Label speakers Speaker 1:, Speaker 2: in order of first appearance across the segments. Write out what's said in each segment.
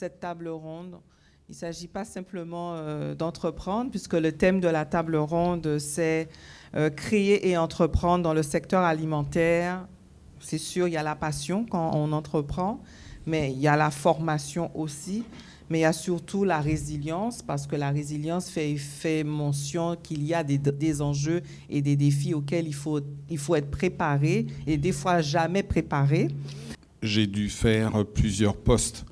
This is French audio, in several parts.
Speaker 1: cette table ronde. Il ne s'agit pas simplement d'entreprendre, puisque le thème de la table ronde, c'est créer et entreprendre dans le secteur alimentaire. C'est sûr, il y a la passion quand on entreprend, mais il y a la formation aussi, mais il y a surtout la résilience, parce que la résilience fait mention qu'il y a des enjeux et des défis auxquels il faut être préparé, et des fois jamais préparé.
Speaker 2: J'ai dû faire plusieurs postes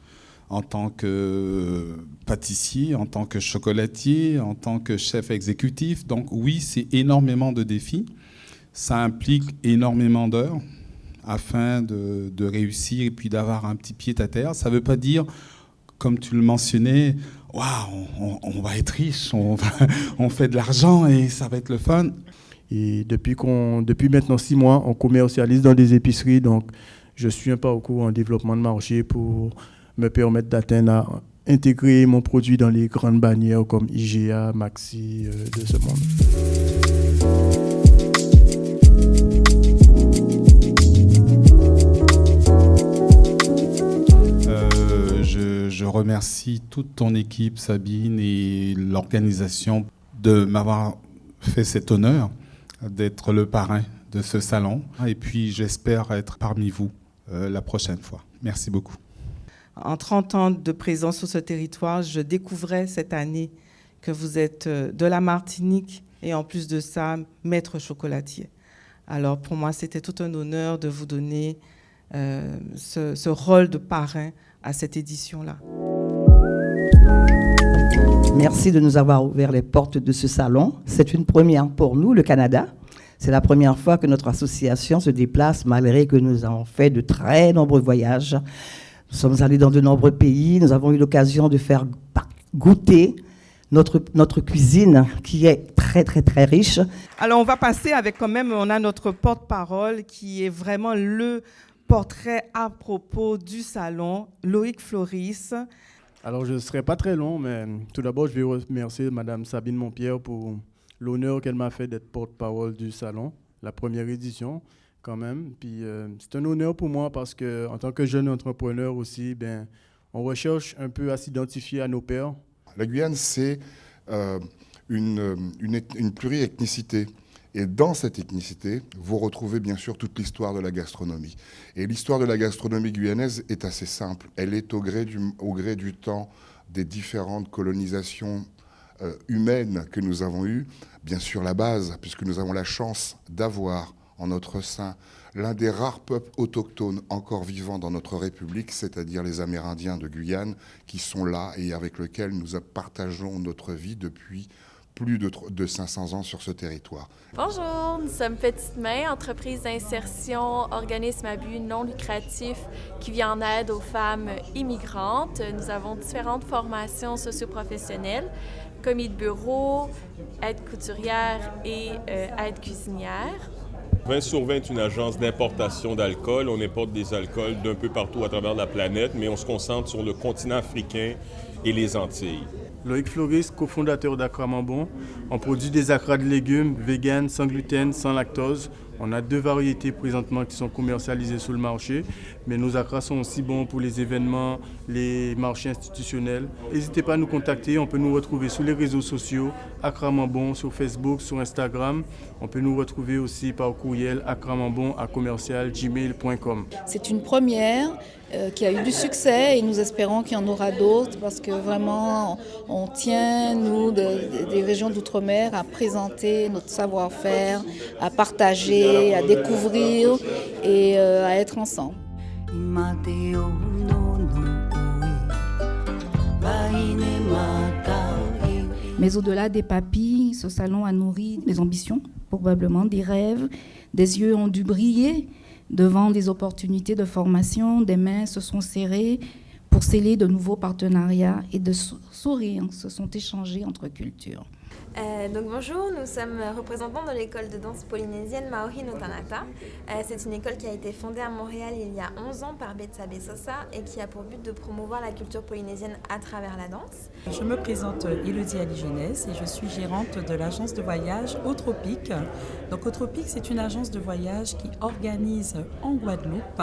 Speaker 2: en tant que pâtissier, en tant que chocolatier, en tant que chef exécutif. Donc oui, c'est énormément de défis. Ça implique énormément d'heures afin de réussir et puis d'avoir un petit pied à terre. Ça ne veut pas dire, comme tu le mentionnais, waouh, on va être riche, on fait de l'argent et ça va être le fun.
Speaker 3: Et depuis maintenant 6 mois, on commercialise dans des épiceries. Donc je suis un parcours en développement de marché pour me permettre d'atteindre à intégrer mon produit dans les grandes bannières comme IGA, Maxi de ce monde.
Speaker 2: Je remercie toute ton équipe, Sabine, et l'organisation de m'avoir fait cet honneur d'être le parrain de ce salon. Et puis j'espère être parmi vous la prochaine fois. Merci beaucoup.
Speaker 1: En 30 ans de présence sur ce territoire, je découvrais cette année que vous êtes de la Martinique et en plus de ça, maître chocolatier. Alors pour moi, c'était tout un honneur de vous donner ce rôle de parrain à cette édition-là.
Speaker 4: Merci de nous avoir ouvert les portes de ce salon. C'est une première pour nous, le Canada. C'est la première fois que notre association se déplace, malgré que nous avons fait de très nombreux voyages. Nous sommes allés dans de nombreux pays. Nous avons eu l'occasion de faire goûter notre cuisine, qui est très, très, très riche.
Speaker 1: Alors, on va passer avec quand même, on a notre porte-parole qui est vraiment le portrait à propos du salon, Loïc Floris.
Speaker 3: Alors, je ne serai pas très long, mais tout d'abord, je vais remercier Mme Sabine Montpierre pour l'honneur qu'elle m'a fait d'être porte-parole du salon, la première édition quand même. Puis c'est un honneur pour moi parce qu'en tant que jeune entrepreneur aussi, on recherche un peu à s'identifier à nos pairs.
Speaker 5: La Guyane, c'est une pluriethnicité. Et dans cette ethnicité, vous retrouvez bien sûr toute l'histoire de la gastronomie. Et l'histoire de la gastronomie guyanaise est assez simple. Elle est au gré du temps des différentes colonisations humaines que nous avons eues. Bien sûr la base, puisque nous avons la chance d'avoir en notre sein l'un des rares peuples autochtones encore vivants dans notre République, c'est-à-dire les Amérindiens de Guyane, qui sont là et avec lesquels nous partageons notre vie depuis plus de 500 ans sur ce territoire.
Speaker 6: Bonjour, nous sommes Petite Main, entreprise d'insertion, organisme à but non lucratif qui vient en aide aux femmes immigrantes. Nous avons différentes formations socio-professionnelles, commis de bureau, aide couturière et aide cuisinière.
Speaker 7: 20 sur 20 est une agence d'importation d'alcool. On importe des alcools d'un peu partout à travers la planète, mais on se concentre sur le continent africain et les Antilles.
Speaker 3: Loïc Floris, cofondateur d'Accra Mambon. On produit des acras de légumes vegan, sans gluten, sans lactose. On a 2 variétés présentement qui sont commercialisées sur le marché, mais nos acras sont aussi bons pour les événements, les marchés institutionnels. N'hésitez pas à nous contacter, on peut nous retrouver sur les réseaux sociaux, Accra Mambon, sur Facebook, sur Instagram. On peut nous retrouver aussi par courriel accramambon@gmail.com.
Speaker 8: C'est une première qui a eu du succès et nous espérons qu'il y en aura d'autres parce que vraiment on tient, nous, des régions d'outre-mer, à présenter notre savoir-faire, à partager, à découvrir et à être ensemble.
Speaker 9: Mais au-delà des papilles, ce salon a nourri des ambitions, probablement des rêves. Des yeux ont dû briller devant des opportunités de formation, des mains se sont serrées pour sceller de nouveaux partenariats et de sourires se sont échangés entre cultures.
Speaker 6: Donc bonjour, nous sommes représentants de l'école de danse polynésienne Maori no Tanata. C'est une école qui a été fondée à Montréal il y a 11 ans par Betsabe Sosa et qui a pour but de promouvoir la culture polynésienne à travers la danse.
Speaker 10: Je me présente Élodie Ali-Jeunesse et je suis gérante de l'agence de voyage Au Tropique. Donc Au Tropique, c'est une agence de voyage qui organise en Guadeloupe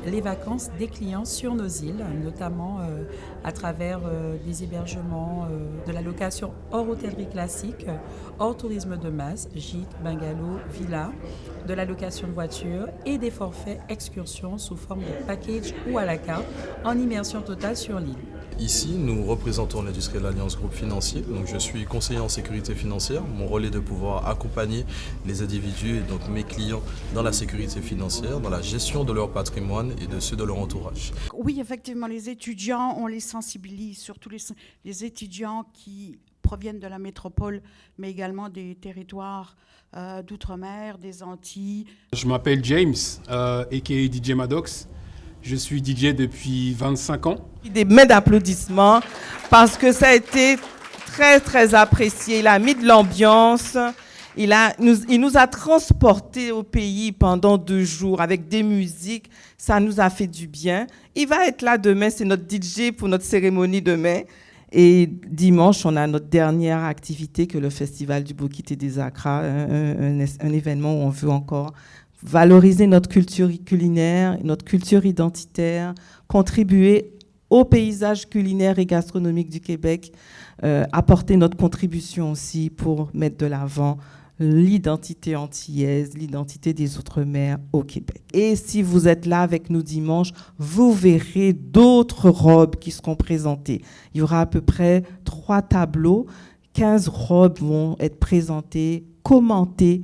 Speaker 10: les vacances des clients sur nos îles, notamment à travers des hébergements, de la location hors hôtellerie classique, hors tourisme de masse, gîtes, bungalows, villas, de la location de voitures et des forfaits excursions sous forme de package ou à la carte en immersion totale sur l'île.
Speaker 11: Ici, nous représentons l'Industriel Alliance Groupe Financier. Donc, je suis conseiller en sécurité financière. Mon rôle est de pouvoir accompagner les individus et donc mes clients dans la sécurité financière, dans la gestion de leur patrimoine et de ceux de leur entourage.
Speaker 12: Oui, effectivement, les étudiants, on les sensibilise, surtout les étudiants qui proviennent de la métropole, mais également des territoires d'outre-mer, des Antilles.
Speaker 13: Je m'appelle James, a.k.a. DJ Maddox. Je suis DJ depuis 25 ans.
Speaker 1: Des mains d'applaudissements parce que ça a été très, très apprécié. Il a mis de l'ambiance. Il nous a transportés au pays pendant 2 jours avec des musiques. Ça nous a fait du bien. Il va être là demain. C'est notre DJ pour notre cérémonie demain. Et dimanche, on a notre dernière activité que le Festival du Bokit et des Accra, un événement où on veut encore valoriser notre culture culinaire, notre culture identitaire, contribuer au paysage culinaire et gastronomique du Québec, apporter notre contribution aussi pour mettre de l'avant l'identité antillaise, l'identité des Outre-mer au Québec. Et si vous êtes là avec nous dimanche, vous verrez d'autres robes qui seront présentées. Il y aura à peu près 3 tableaux, 15 robes vont être présentées, commentées